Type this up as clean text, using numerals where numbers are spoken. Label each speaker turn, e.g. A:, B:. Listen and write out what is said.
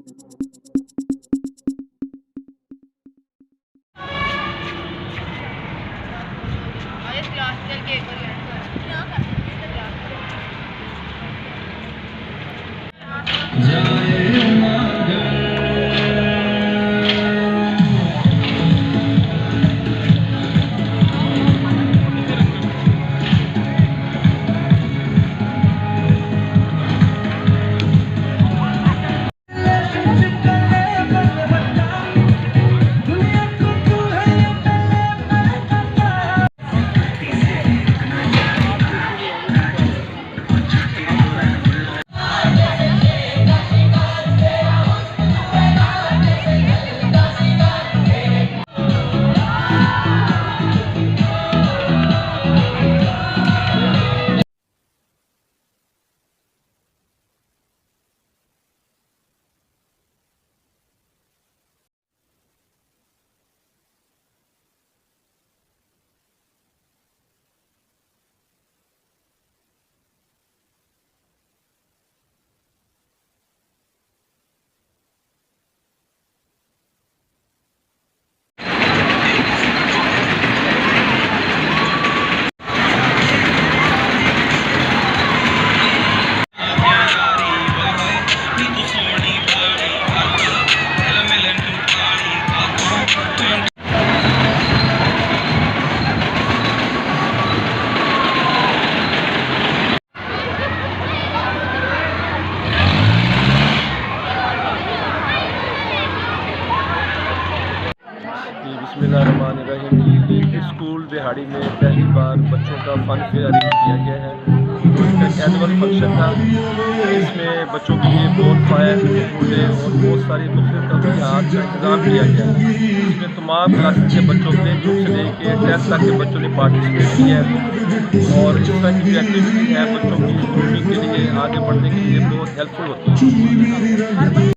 A: बिस्मिल्लाहिर्रहमानिर्रहीम। स्कूल बिहाड़ी में पहली बार बच्चों का फन फेयर अरेंज किया गया है। तो इसका एक एनुअल फंक्शन था। इसमें बच्चों के लिए बोन फायर, झूले और बहुत सारी मुख्तलिफ तफरीहात का इंतज़ाम किया गया है। इसमें तमाम क्लासेस के बच्चों प्ले ग्रुप से लेके 10 तक के बच्चों ने पार्टिसिपेट किया है। और इस तरह की जो एक्टिविटी है बच्चों की ग्रूमिंग के लिए, आगे बढ़ने के लिए बहुत हेल्पफुल होती है।